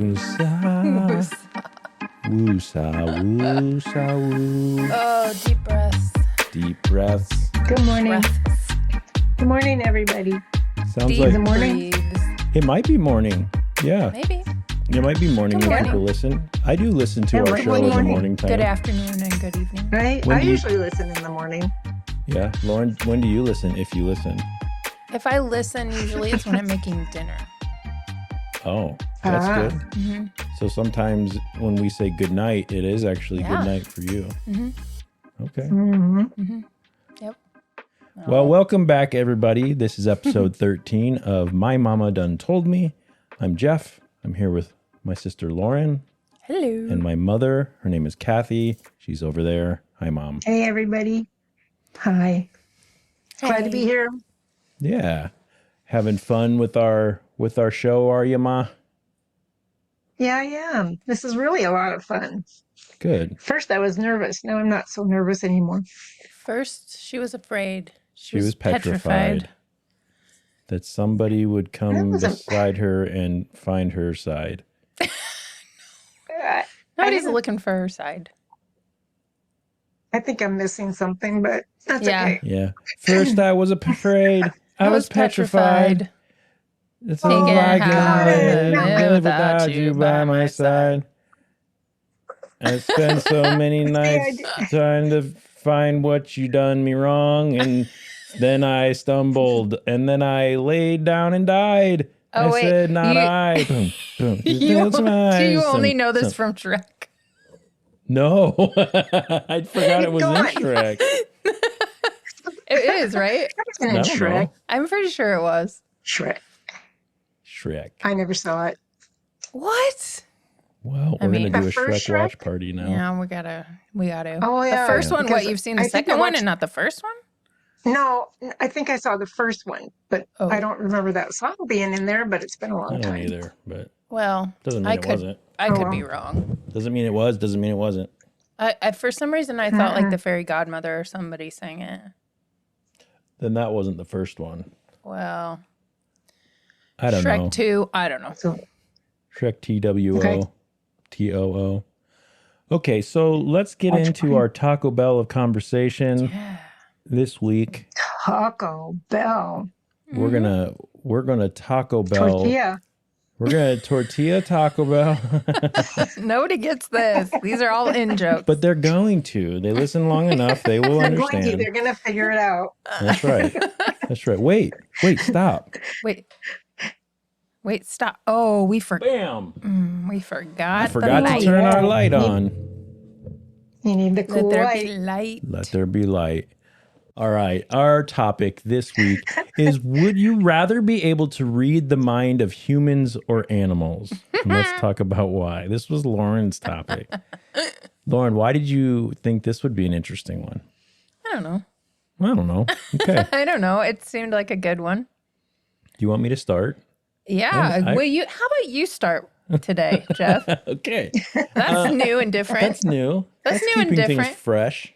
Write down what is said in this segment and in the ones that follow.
Woosah. Woosah, woosah, woo. Oh, deep breaths. Deep breaths. Good morning. Breaths. Good morning, everybody. Sounds Deep like the morning. breathes. it might be morning. Yeah, Maybe. it might be morning Good when people morning. listen. I do listen to Yeah, our right, show in the morning. morning time. Good afternoon and good evening. Right? When I do you- usually listen in the morning. Yeah, Lauren, when do you listen? If you listen. If I listen, usually it's when I'm making dinner. Oh, that's Ah. good. Mm-hmm. So sometimes when we say good night, it is actually Yeah. good night for you. Mm-hmm. Okay. Mm-hmm. Mm-hmm. Yep. Well, welcome back, everybody. This is episode 13 of My Mama Done Told Me. I'm Jeff. I'm here with my sister Lauren Hello. and my mother. Her name is Kathy. She's over there. Hi, Mom. Hey, everybody. Hi. Glad to be Hey. here. Yeah. Having fun with our show, are you, Ma? Yeah, I am. This is really a lot of fun. Good. First, I was nervous. Now I'm not so nervous anymore. First, she was afraid. She was petrified that somebody would That come wasn't- beside her and find her side. I Nobody's didn't- looking for her side. I think I'm missing something, but that's Yeah. okay. Yeah. First, I was afraid. I was petrified. It's all Thinking I how can I live live without you by my side. I spent so many nights trying to find what you done me wrong, and then I stumbled, and then I laid down and died. Oh, I wait, said, not you- I. Boom, boom. Do you only know this from Shrek? No, I forgot it was in Go on. Shrek. It is, right? That wasn't I in don't Shrek. know. I'm pretty sure it was. Shrek. Shrek. I never saw it. What? Well, I we're mean- gonna do a The first Shrek watch Shrek? party now. Yeah, we gotta. Oh, yeah. The first one, what? Because You've seen the I think second I one watched- and not the first one? No, I think I saw the first one, but Oh. I don't remember that song being in there, but it's been a I long don't time. either, but Well, doesn't mean I it could. wasn't. I Oh, could well. be wrong. Doesn't mean it was. Doesn't mean it wasn't. I for some reason I thought like the fairy godmother or somebody sang it. Then that wasn't the first one. Well, I don't Shrek know. 2, I don't know. So Shrek TWO Okay. TOO. Okay, so let's get Watch into party. our Taco Bell of conversation Yeah. this week. Taco Bell. We're gonna Taco Bell. Tortilla. We're gonna tortilla Taco Bell. Nobody gets this. These are all in jokes. But they're going to. They listen long enough, they will They're going to. understand. They're going to figure it out. That's right. That's right. Wait, stop. Wait, stop. Oh, we forgot. Bam. We forgot. I forgot the to turn light. our light on. You need the cool Let there light. be light. Let there be light. All right. Our topic this week is, would you rather be able to read the mind of humans or animals? And let's talk about why. This was Lauren's topic. Lauren, why did you think this would be an interesting one? I don't know. I don't know. Okay. I don't know. It seemed like a good one. Do you want me to start? Yeah. I- Will you? How about you start today, Jeff? Okay. That's new and different. That's new. That's new and keeping different. things fresh.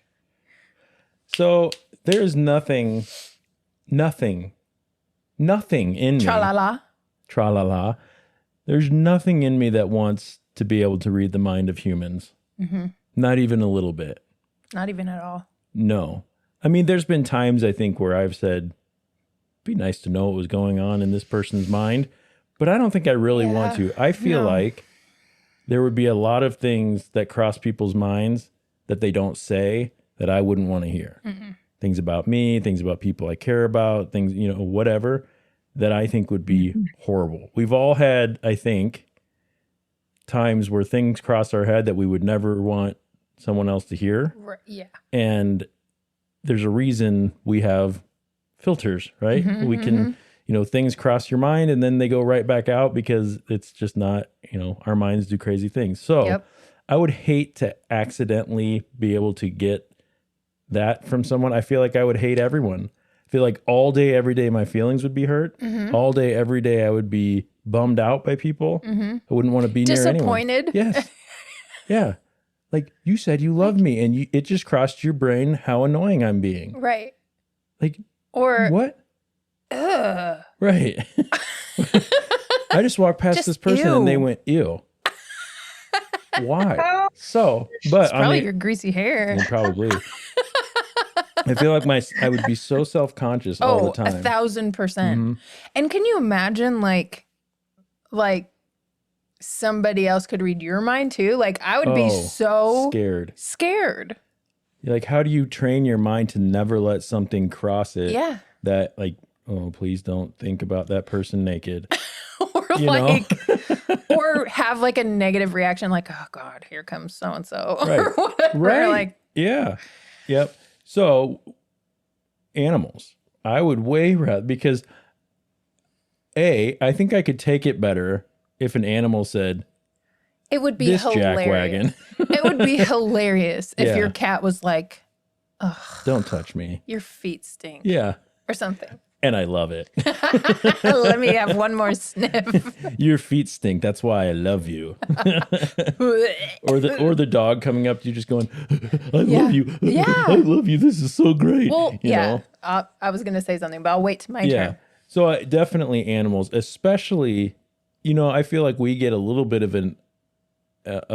So there's nothing in me. Tra la la. Tra-la-la. There's nothing in me that wants to be able to read the mind of humans. Mm-hmm. Not even a little bit. Not even at all. No. I mean, there's been times I think where I've said, be nice to know what was going on in this person's mind, but I don't think I really want to. I feel no. like there would be a lot of things that cross people's minds that they don't say that I wouldn't want to hear. Things about me, things about people I care about, things, whatever, that I think would be horrible. We've all had, I think, times where things cross our head that we would never want someone else to hear. Yeah. And there's a reason we have filters, right? We can, things cross your mind and then they go right back out because it's just not, our minds do crazy things. So Yep. I would hate to accidentally be able to get that from someone. I feel like I would hate everyone. I feel like all day, every day, my feelings would be hurt. All day, every day, I would be bummed out by people. I wouldn't want to be near anyone. Disappointed. Yes. Yeah. Like, you said you love me and it just crossed your brain how annoying I'm being. Right. Like, Or what? ugh. Right. I just walked past Just this person and they ew. went, ew. Why? Oh, So, but It's I probably mean, your greasy hair. probably. I feel like I would be so self-conscious all the Oh, time. 1,000%. Mhm. And can you imagine like somebody else could read your mind too? Like I would be Oh, so scared. scared. Like, how do you train your mind to never let something cross it Yeah. that, like, oh, please don't think about that person naked, Or you know? like or have like a negative reaction like, oh God, here comes so and so or Right. whatever. Right. Like Yeah. Yep. So, animals, I would way rather, because I think I could take it better if an animal said, it would be this hilarious. jackwagon, It would be hilarious if Yeah. your cat was like, don't touch me. your feet stink Yeah. or something. And I love it. Let me have one more sniff. Your feet stink. That's why I love you. Or the dog coming up to you just going, I Yeah. love you. Yeah. I love you. This is so great. Well, you yeah. know? I was going to say something, but I'll wait to my Yeah. turn. So definitely animals, especially, I feel like we get a little bit of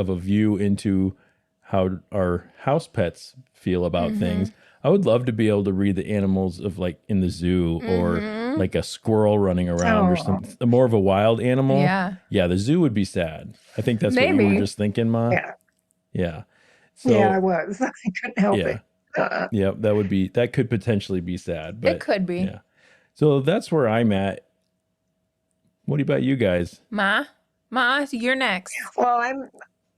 a view into how our house pets feel about things. I would love to be able to read the animals of, like, in the zoo or like a squirrel running around or Oh. something, more of a wild animal. Yeah. Yeah, the zoo would be sad. I think that's what you were Maybe. just thinking, Ma. yeah. Yeah. So Yeah, I was. I couldn't help yeah. it. Yeah, that could potentially be sad. But It could be. Yeah. So that's where I'm at. What about you guys? Ma, you're next. Well,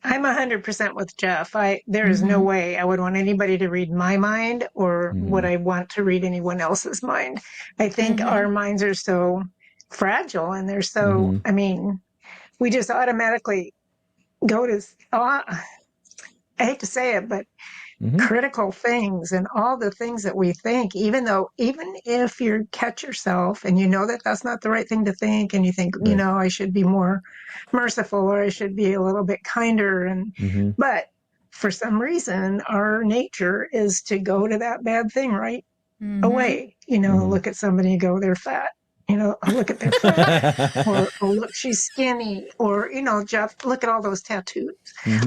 I'm 100% with Jeff. There is no way I would want anybody to read my mind, or would I want to read anyone else's mind. I think our minds are so fragile, and they're so, I mean, we just automatically go to, I hate to say it, but critical things and all the things that we think, even if you catch yourself and you know that that's not the right thing to think, and you think, Right. I should be more merciful, or I should be a little bit kinder. But for some reason, our nature is to go to that bad thing right away. Look at somebody and go, they're fat. Oh, look at their fat. Or, oh, look, she's skinny. Or, Jeff, look at all those tattoos.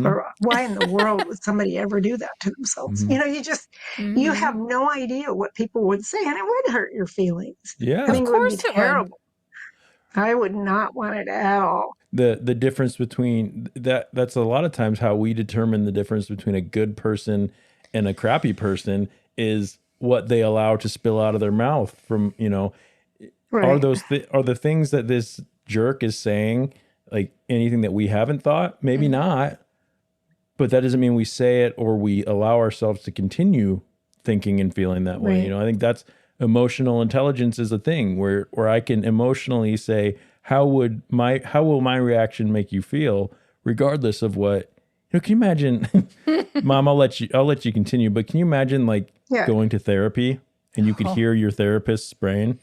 Or why in the world would somebody ever do that to themselves? You have no idea what people would say, and it would hurt your feelings. Yeah. I think Of it would course be it would. terrible. I would not want it at all. The difference between that's a lot of times how we determine the difference between a good person and a crappy person is what they allow to spill out of their mouth from, Right. are the things that this jerk is saying, like, anything that we haven't thought? Maybe not, but that doesn't mean we say it or we allow ourselves to continue thinking and feeling that way. Right. I think that's emotional intelligence is a thing where I can emotionally say, how will my reaction make you feel, regardless of what, can you imagine, Mom, I'll let you continue, but can you imagine, like, Yeah. going to therapy and you could hear your therapist's brain?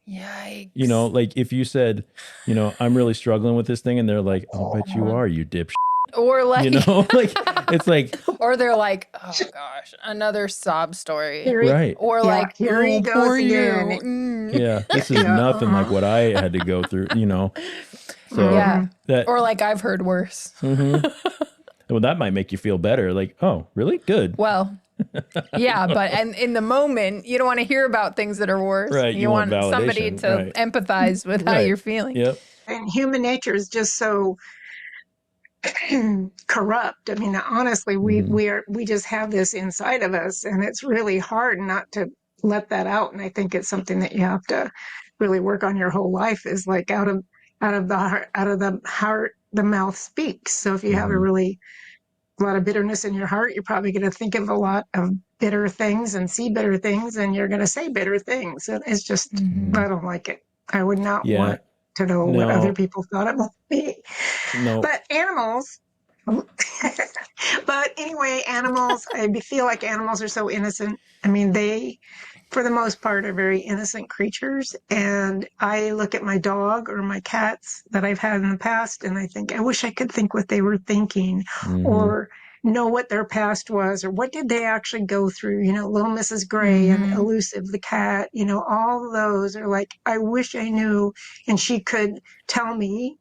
Yikes. Like, if you said, I'm really struggling with this thing, and they're like, I'll bet you are, you dipshit. Or like, Like, it's like, or they're like, oh gosh, another sob story. right. Or Yeah, like, here he oh, goes poor again. you. Yeah, this is nothing like what I had to go through, So Yeah. that, Or like, I've heard worse. well, that might make you feel better. Like, oh, really? Good. Well, yeah, but and in the moment, you don't want to hear about things that are worse. Right, You you want somebody validation, to right. empathize with how Right. you're feeling. Yep. And human nature is just so corrupt. I mean, honestly, we just have this inside of us, and it's really hard not to let that out. And I think it's something that you have to really work on your whole life, is like out of the heart, the mouth speaks. So if you have a lot of bitterness in your heart, you're probably going to think of a lot of bitter things and see bitter things, and you're going to say bitter things. And it's just, I don't like it. I would not Yeah. want to know what No. other people thought about me. No. But animals, but anyway, animals, I feel like animals are so innocent. I mean, they, for the most part, are very innocent creatures. And I look at my dog or my cats that I've had in the past, and I think, I wish I could think what they were thinking. Or, know what their past was or what did they actually go through. Little Mrs. Gray and Elusive the cat, all of those are like, I wish I knew, and she could tell me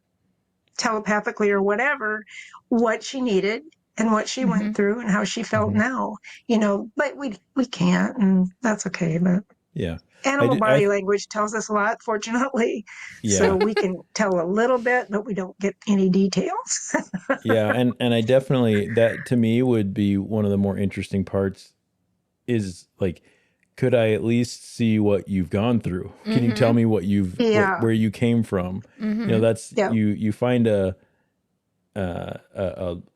telepathically or whatever what she needed and what she went through and how she felt now, but we can't, and that's okay. But Yeah. animal body language tells us a lot, fortunately. Yeah. So we can tell a little bit, but we don't get any details. Yeah. And I definitely, that to me would be one of the more interesting parts is like, could I at least see what you've gone through? Can you tell me what you've, where you came from? That's, you find a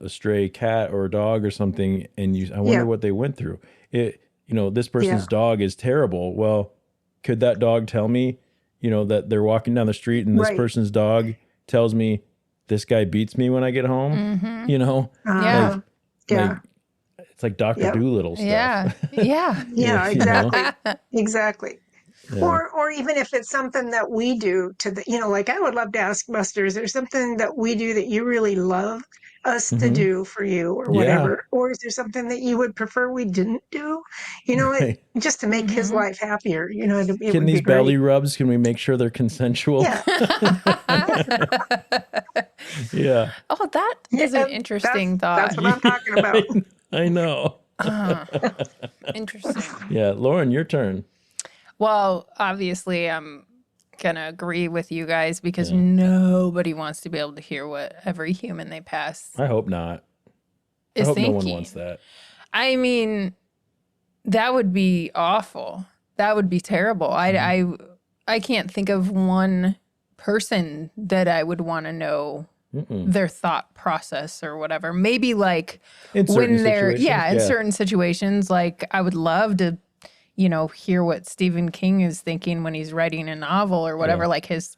stray cat or a dog or something, and I wonder what they went through. This person's dog is terrible. Well, could that dog tell me, that they're walking down the street and this person's dog tells me this guy beats me when I get home? Yeah. Like, it's like Dr. Doolittle stuff. Yeah. Yeah. Yeah, exactly. Exactly. Yeah. Or even if it's something that we do to the, like I would love to ask Buster, is there something that we do that you really love us to do for you or whatever? Or is there something that you would prefer we didn't do? Just to make his life happier, it Can would these be great. belly rubs, can we make sure they're consensual? Yeah. Yeah. Oh, that is an interesting thought. That's what I'm talking about. I know. Interesting. Yeah. Lauren, your turn. Well, obviously, I'm going to agree with you guys because nobody wants to be able to hear what every human they pass I hope not. I is hope thinking. no one wants that. I mean, that would be awful. That would be terrible. I can't think of one person that I would want to know their thought process or whatever. Maybe like In certain when they're, situations, in certain situations, like I would love to, hear what Stephen King is thinking when he's writing a novel or whatever, like his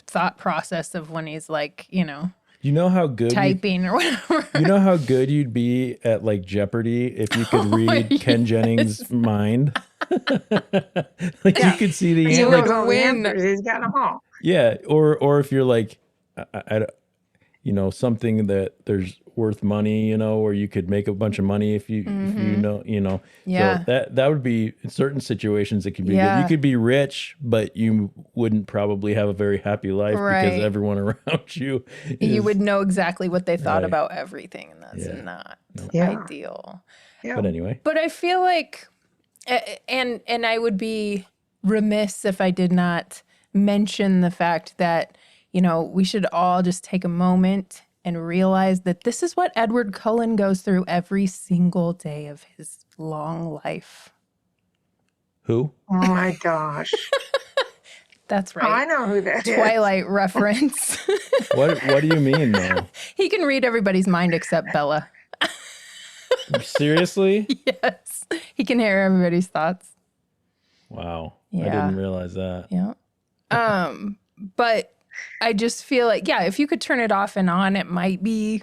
thought process of when he's like, You know how good typing or whatever. you know how good you'd be at like Jeopardy if you could read Ken Jennings' mind? Like you could see the He answer. knows all the answers. He's got them all. Yeah, or if you're like, something that there's worth money, or you could make a bunch of money if you know. Yeah. So that would be in certain situations it could be Yeah. good. You could be rich, but you wouldn't probably have a very happy life Right. because everyone around you You is- would know exactly what they thought Right. about everything, and that's Yeah. not Yeah. ideal. Yeah. But anyway, But I feel like, and I would be remiss if I did not mention the fact that, we should all just take a moment and realize that this is what Edward Cullen goes through every single day of his long life. who? Oh my gosh. That's Oh, I right. know who that is. Twilight reference. What do you mean though? He can read everybody's mind except Bella. Seriously? Yes. He can hear everybody's thoughts. Wow. I Yeah. didn't realize that. Yeah. But I just feel like, if you could turn it off and on, it might be.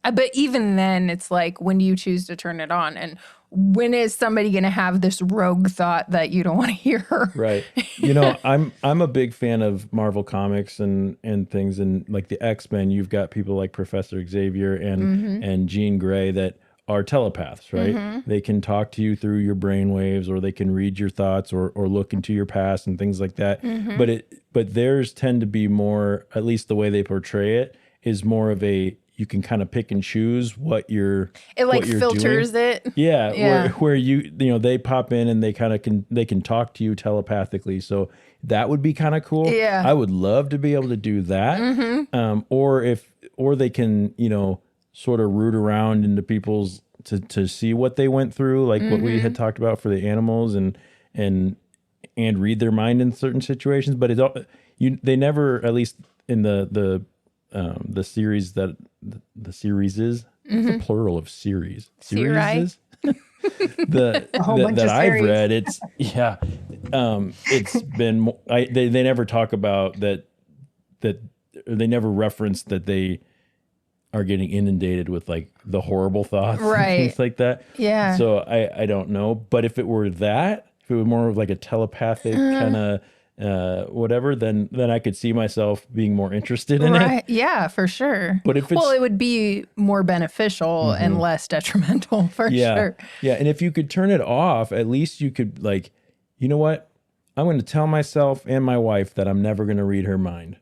But even then, it's like, when do you choose to turn it on? And when is somebody going to have this rogue thought that you don't want to hear? Right. I'm a big fan of Marvel comics and things, and like the X-Men, you've got people like Professor Xavier and Jean Grey that are telepaths, right? They can talk to you through your brainwaves, or they can read your thoughts or look into your past and things like that. But theirs tend to be more, at least the way they portray it, is more of a, you can kind of pick and choose what you're It like what you're filters doing. it. Yeah, Yeah. where they pop in and they kind of can talk to you telepathically. So that would be kind of cool. Yeah. I would love to be able to do that. Or they can sort of root around into people's to see what they went through, like what we had talked about for the animals, and read their mind in certain situations. But they never, at least in the series that the series is the plural of series. Seri? Series the whole bunch that of I've series. read, it's been they never talk about that they never reference that they are getting inundated with like the horrible thoughts and Right. things like that. Yeah. So I don't know, but if it were more of like a telepathic kind of whatever, then I could see myself being more interested in it. Right. Yeah, for sure. But if it's Well, it would be more beneficial and less detrimental for sure. Yeah. And if you could turn it off, at least you could like, you know what? I'm going to tell myself and my wife that I'm never going to read her mind.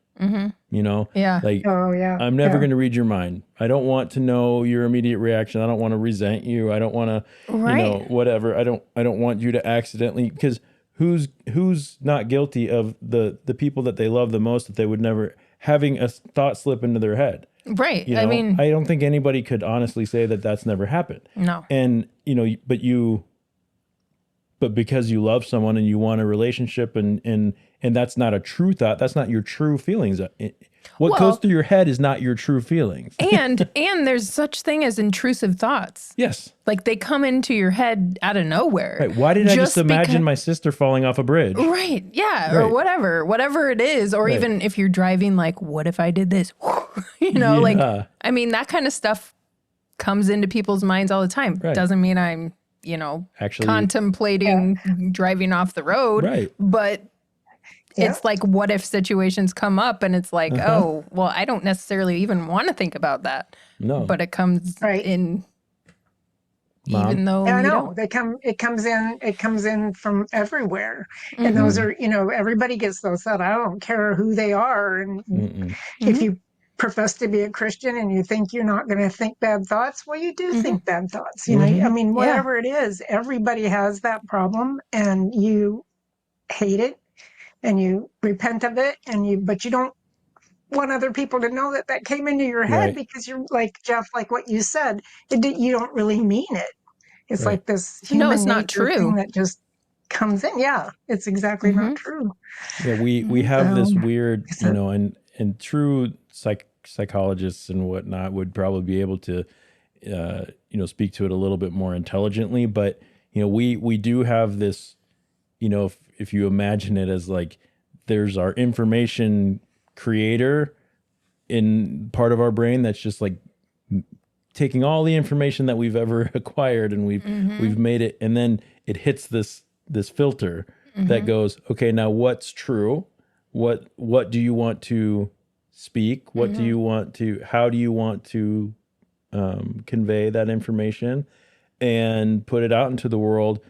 You know? Yeah. Like, Oh, yeah. I'm never Yeah. going to read your mind. I don't want to know your immediate reaction. I don't want to resent you. I don't want to, Right. whatever. I don't want you to accidentally, because who's not guilty of the people that they love the most that they would never having a thought slip into their head. Right. You know? I mean, I don't think anybody could honestly say that that's never happened. no. And, but because you love someone and you want a relationship and that's not a true thought, that's not your true feelings. What goes through your head is not your true feelings. And there's such thing as intrusive thoughts. Yes. Like they come into your head out of nowhere. Right. Why did I just imagine because- my sister falling off a bridge? Right. Yeah. Right. Or whatever it is. Or Right. even if you're driving, like, what if I did this? Like, Yeah. I mean, that kind of stuff comes into people's minds all the time. Right. Doesn't mean I'm, Actually, contemplating driving off the road. Right. But Yeah. it's like, what if situations come up and it's like, oh, well, I don't necessarily even want to think about that. No. But it comes Right. in, Mom? even though I you know don't. it comes in from everywhere. Mm-hmm. And those are, everybody gets those thoughts. I don't care who they are. And Mm-mm. if you profess to be a Christian and you think you're not going to think bad thoughts, well, you do think bad thoughts. I mean, whatever it is, everybody has that problem and you hate it and you repent of it but you don't want other people to know that came into your head Right. because you're like, Jeff, like what you said, you don't really mean it. It's Right. like this human it's not nature true. thing that just comes in. Yeah, it's exactly not true. Yeah, we have this weird, So- and true psychologists and whatnot would probably be able to, speak to it a little bit more intelligently. But we do have this, if you imagine it as like, there's our information creator in part of our brain that's just like taking all the information that we've ever acquired and we've made it, and then it hits this filter that goes, okay, now what's true? What do you want to speak? What do you want to, how do you want to convey that information and put it out into the world?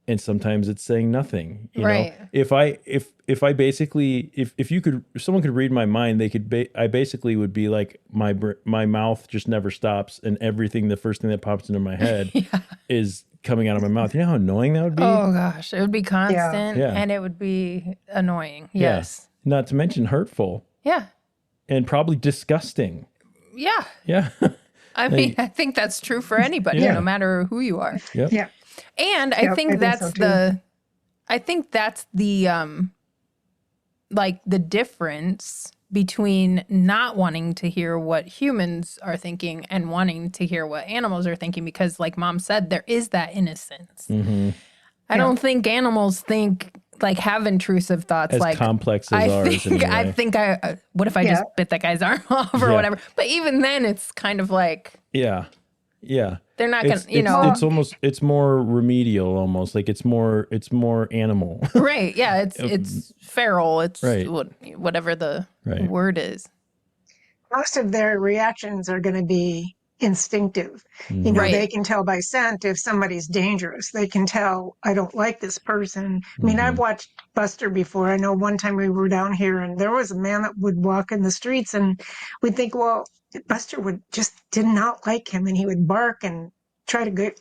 And sometimes it's saying nothing. You Right. know, if I basically, if someone could read my mind, they could. I basically would be like my mouth just never stops, and everything, the first thing that pops into my head is coming out of my mouth. You know how annoying that would be. Oh gosh, it would be constant Yeah. and it would be annoying. Yeah. Yes. Not to mention hurtful Yeah. and probably disgusting. Yeah. Yeah. I mean, I think that's true for anybody, Yeah. no matter who you are. Yep. Yeah. And Yep, I think so that's too. like the difference between not wanting to hear what humans are thinking and wanting to hear what animals are thinking, because like Mom said, there is that innocence. Mm-hmm. I don't think animals have intrusive thoughts As like complex as ours. what if I just bit that guy's arm off or Yeah. whatever? But even then it's kind of like Yeah. Yeah. they're not going It's it's more remedial almost. Like it's more animal. right. Yeah. It's feral. It's Right. whatever the Right. word is. Most of their reactions are going to be instinctive. Right. They can tell by scent if somebody's dangerous. They can tell, I don't like this person. I mean, I've watched Buster before. I know one time we were down here and there was a man that would walk in the streets and we'd think, well, Buster did not like him and he would bark and try to get,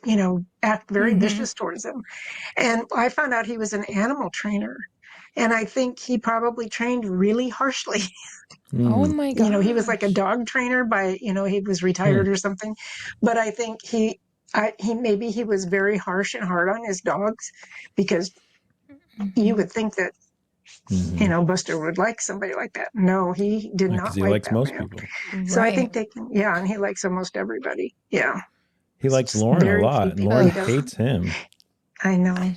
act very vicious towards him. And I found out he was an animal trainer. And I think he probably trained really harshly. Oh my god. He was like a dog trainer he was retired or something. But I think he was very harsh and hard on his dogs because you would think that, Buster would like somebody like that. No, he did not Because he like likes that most man. people. So I Right. think they can, and he likes almost everybody. Yeah, He likes Just Lauren a very lot, few and people Lauren he does. hates him. I know.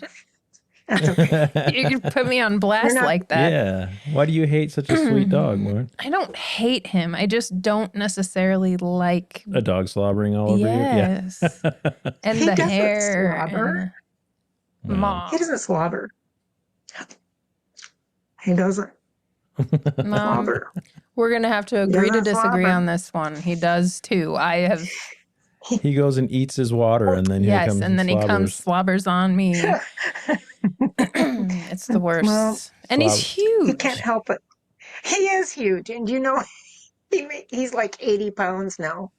That's okay. You can put me on blast You're not- like that. Yeah. Why do you hate such a sweet dog, Lauren? I don't hate him. I just don't necessarily like A dog slobbering all over you? Yeah. yes. And He the doesn't hair. slobber. and the- No. Mom. He doesn't slobber. He doesn't slobber. We're going to have to agree to doesn't disagree slobber. on this one. He does too. I have, He goes and eats his water, and then he yes, comes and then he comes, slobbers. slobbers on me. It's the worst. Well, and he's slob- He huge. can't help it. He is huge. And he's like 80 pounds now.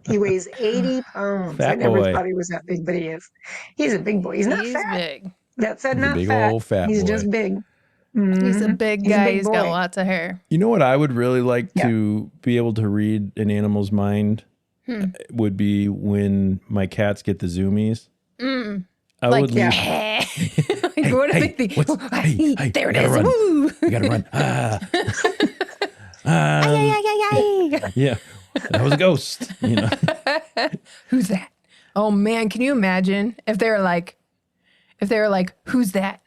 He weighs 80 pounds. Fat I never boy. thought he was that big, but he is. He's a big boy. He's not fat. Big. That said, He's a not big fat. old fat He's boy. just big. He's a Mhm. big He's a guy. big He's got boy. lots of hair. You know what I would really like Yeah. to be able to read an animal's mind would be when my cats get the zoomies. I Like, would leave. like, what hey, a big thing. what's- hey, hey, there it gotta is. run. Woo. You gotta run. Yeah, that was a ghost. You know, Who's that? Oh man, can you imagine if they were like, who's that?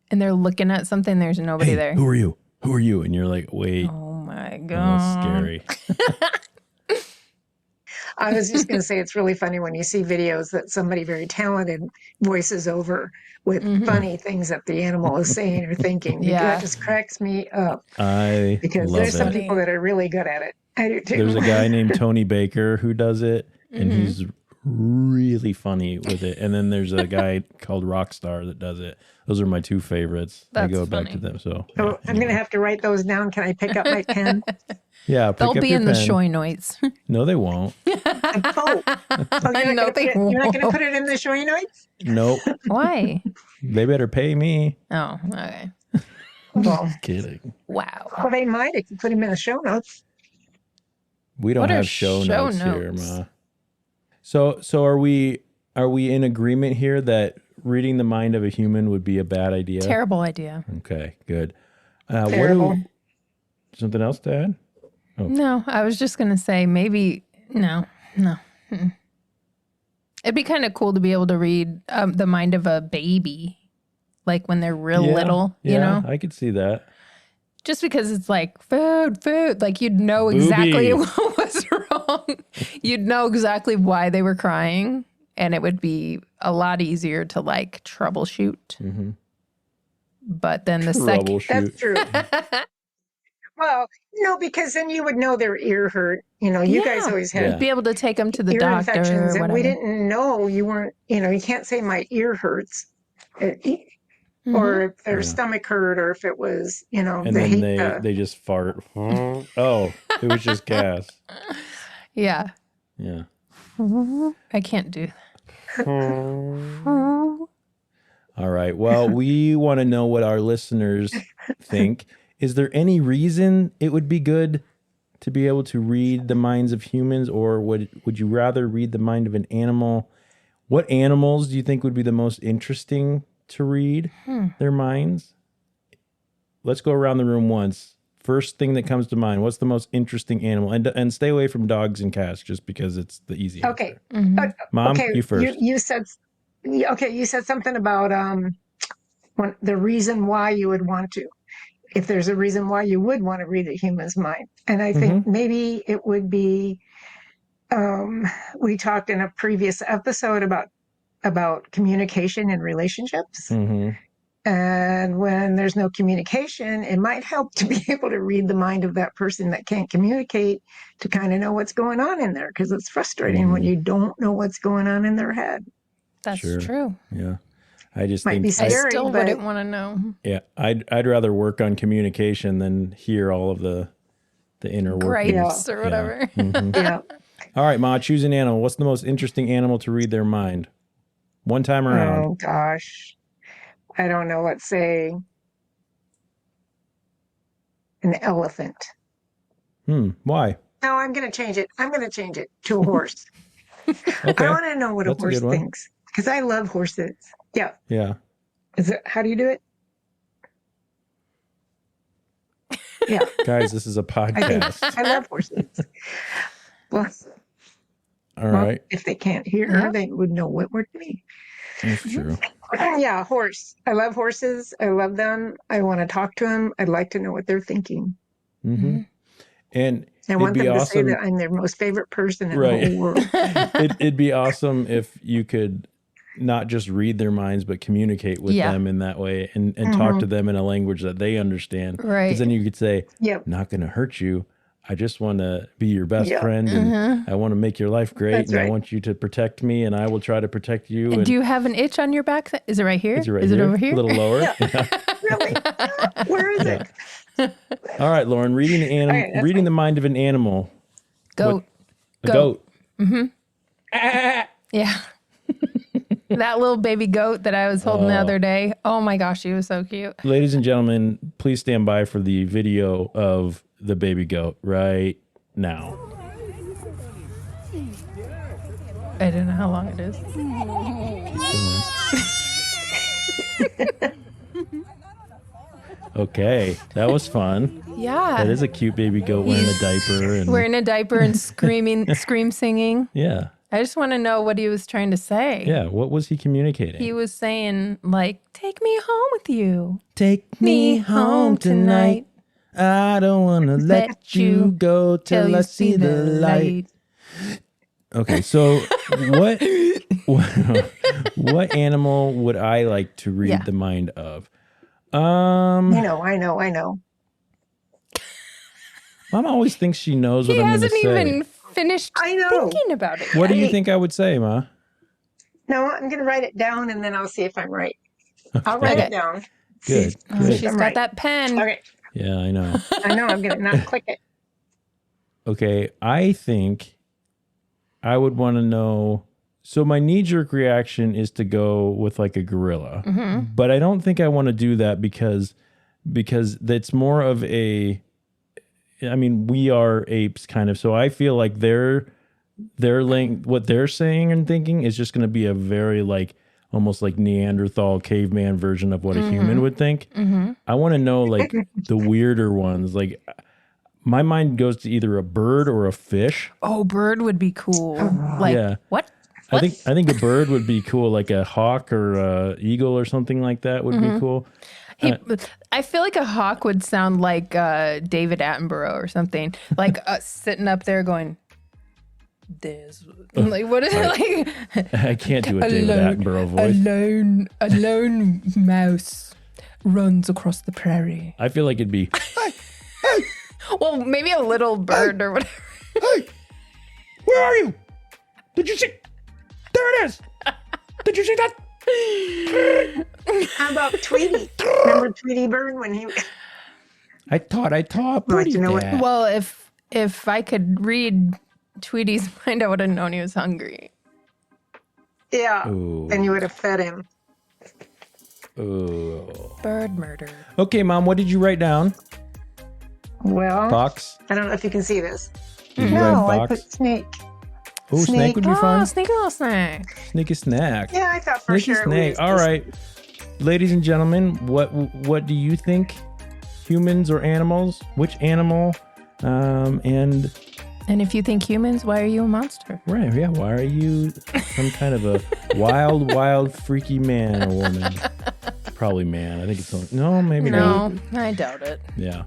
And they're looking at something. There's nobody hey, there. who are you? Who are you? And you're like, wait, Oh my that's god. scary. I was just going to say it's really funny when you see videos that somebody very talented voices over with funny things that the animal is saying or thinking. Yeah. That just cracks me up I because love there's some it. people that are really good at it. I do too. There's a guy named Tony Baker who does it, and Mm-hmm. he's really funny with it. And then there's a guy called Rockstar that does it. Those are my two favorites. I That's go back funny. to them. So Oh, I'm going to have to write those down. Can I pick up my pen? yeah, pick They'll up be your in the pen. show notes. No, they won't. Oh, you're No, not they going to won't. put it in the show notes? Nope. Why? They better pay me. Oh, okay. Well, Kidding. Wow. they might if you put them in the show notes. We don't What are have show show notes here, notes? Ma. So are we in agreement here that reading the mind of a human would be a bad idea? Terrible idea. Okay, good. Terrible. Something else to add? No, I was just going to say maybe, no. Mm-mm. It'd be kind of cool to be able to read the mind of a baby, like when they're real little, you know? I could see that. Just because it's like food, like you'd know exactly Booby. what was wrong. You'd know exactly why they were crying, and it would be a lot easier to like troubleshoot. Mm-hmm. But then the second, Troubleshoot. That's true. Well, no, because then you would know their ear hurt. You know, you guys Yeah. always Yeah. had be able to take them to the ear doctor infections, or and we whatever. didn't know you weren't. You know, you can't say my ear hurts, Mhm. or if their Yeah. stomach hurt, or if it was, you know, And the then heat. they just fart. Oh, it was just gas. Yeah. Yeah. I can't do that. All right. Well, we want to know what our listeners think. Is there any reason it would be good to be able to read the minds of humans, or would you rather read the mind of an animal? What animals do you think would be the most interesting to read their minds? Let's go around the room once. First thing that comes to mind, what's the most interesting animal? And stay away from dogs and cats just because it's the easy Okay. answer. Mom, okay, you first. You said, okay, you said something about the reason why you would want to. If there's a reason why you would want to read a human's mind, and I think maybe it would be. We talked in a previous episode about communication and relationships. Mm-hmm. And when there's no communication, it might help to be able to read the mind of that person that can't communicate to kind of know what's going on in there, because it's frustrating when you don't know what's going on in their head. That's Sure. true. Yeah. I just Might think be I scary, still but wouldn't want to know. yeah, I'd rather work on communication than hear all of the inner workings. Gripes or whatever. Mhm. yeah. All right, Ma, choose an animal. What's the most interesting animal to read their mind? One time around. Oh gosh, I don't know. Let's say an elephant. Why? No, I'm going to change it. I'm going to change it to a horse. Okay. I want to know what That's a a horse good one. thinks, because I love horses. Yeah. Yeah. Is it? How do you do it? Yeah, Guys, this is a I think podcast. I love horses. Well, All right. if they can't hear, Yeah. they would know what we're doing. That's true. Yeah, horse. I love horses. I love them. I want to talk to them. I'd like to know what they're thinking. Mm-hmm. And I it'd want be them to say awesome. that I'm their most favorite person in Right. the whole world. It'd be awesome if you could not just read their minds, but communicate with Yeah. them in that way and talk to them in a language that they understand. Right. Because then you could say, Yep. not going to hurt you. I just want to be your best Yeah. friend and I want to make your life great. That's and I right. want you to protect me and I will try to protect you. And Do you have an itch on your back? Is it right here? is it right Is here? it over here? A little lower. Really? Where is it? All right, Lauren, reading the animal, right, that's reading the mind of an animal. Goat. A goat. Yeah. That little baby goat that I was holding the other day. Oh my gosh, he was so cute. Ladies and gentlemen, please stand by for the video of the baby goat right now. I don't know how long it is. Okay, that was fun. Yeah. That is a cute baby goat wearing a diaper and Wearing a diaper and scream singing. yeah, I just want to know what he was trying to say. yeah. What was he communicating? He was saying, like, take me home with you. Take Me home tonight. I don't want to let you go till I see the light. Okay, so what animal would I like to read Yeah. the mind of? I know. Mom always thinks she knows what He I'm going to hasn't say. even finished I know. thinking about it. What do you Hey. think I would say, Ma? No, I'm going to write it down and then I'll see if I'm right. I'll write Okay. it down. Good. See. Oh, Good. she's I'm got right. that pen. Okay. Yeah, I know. I know I'm going to not click it. Okay, I think I would want to know. So my knee-jerk reaction is to go with like a gorilla, but I don't think I want to do that because that's more of a. I mean, we are apes, kind of. So I feel like what they're saying and thinking is just going to be a very like almost like Neanderthal caveman version of what a human would think. I want to know like the weirder ones. Like my mind goes to either a bird or a fish. Oh, bird would be cool. Like, Yeah. what? I think a bird would be cool, like a hawk or a eagle or something like that would be cool. I feel like a hawk would sound like David Attenborough or something. Like sitting up there going, "There's like what is it like? I can't do a David Attenborough voice. A lone mouse runs across the prairie." I feel like it'd be, Well, maybe a little bird or whatever. hey, where are you? Did you see? There it is. Did you see that? How about Tweety? Remember Tweety Bird when he... I thought Well, pretty you know what? bad. Well, if I could read Tweety's mind, I would have known he was hungry. Yeah. Ooh. And you would have fed him. Ooh. Bird murder. Okay, Mom, what did you write down? Well, Fox? I don't know if you can see this. Did you No, write I fox? put snake. Oh, snake snake. would be Oh, fun. sneaky little snack. Sneaky snack. Yeah, I thought for Sneaky sure. snake. It was All right, ladies and gentlemen, what do you think? Humans or animals? Which animal? And And if you think humans, why are you a monster? right, yeah. Why are you some kind of a wild, freaky man or woman? Probably man. I think it's no, maybe not. No, I doubt it. Yeah.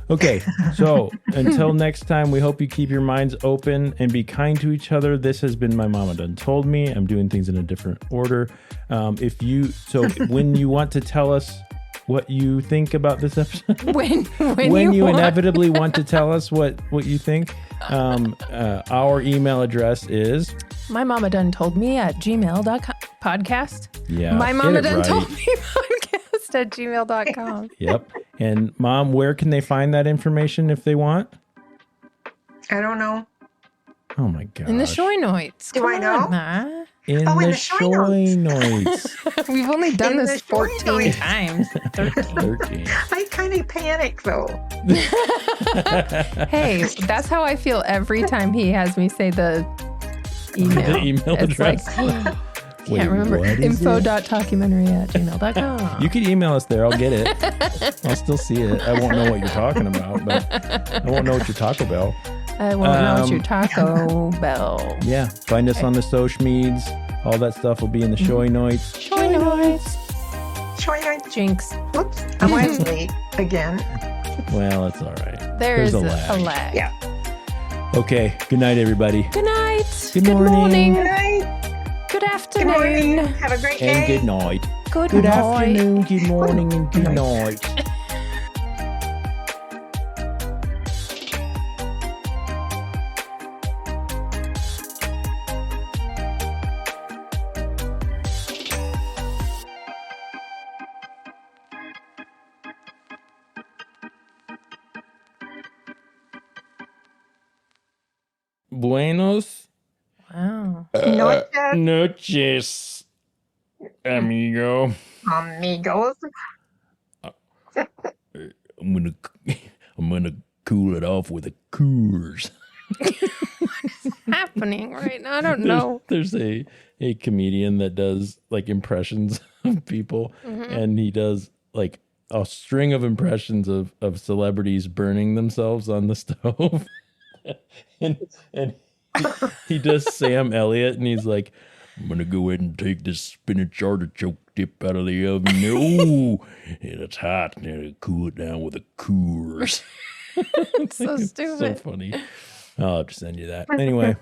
Okay, so until next time, we hope you keep your minds open and be kind to each other. This has been My Mama Done Told Me. I'm doing things in a different order. When you want to tell us what you think about this episode, When when you want- inevitably want to tell us what you think, our email address is My mama done told me at gmail.com podcast. yeah. My get mama it done right. told me podcast at gmail.com. Yep. And Mom, where can they find that information if they want? I don't know. Oh my god. In the Shoinoites. Do I know? know? In Oh, in the the Shoinoites. Shoinoites. We've only done In this the 14 Shoinoites. times. 13. I kind of panic though. Hey, that's how I feel every time he has me say the email. The email It's address. like, Wait, can't remember. what is it? info.documentary@gmail.com. You can email us there. I'll get it. I'll still see it. I won't know what you're talking about, but I won't know what you're Taco Bell. I won't know it's your Um, Taco Bell. Yeah. Find us on the social medias. All that stuff will be in the Shoinoites. Shoinoites. Showing Jinx. Whoops. I'm always late again. Well, it's all right. There's a a lag. lag. Yeah. Okay. Good night, everybody. Good night. Good morning. Good night. Good Good afternoon. morning. Have a great And day. good night. Good Good night. afternoon, good morning, and good night. Buenos Wow. Noches, noches, amigo. amigos. I'm gonna cool it off with a Coors. Happening right now. I don't know. There's a comedian that does like impressions of people, and he does like a string of impressions of celebrities burning themselves on the stove. and he does Sam Elliott, and he's like, I'm gonna go ahead and take this spinach artichoke dip out of the oven. Ooh, it's hot. And cool it down with a Coors. It's so So stupid. funny. I'll have to send you that. Anyway,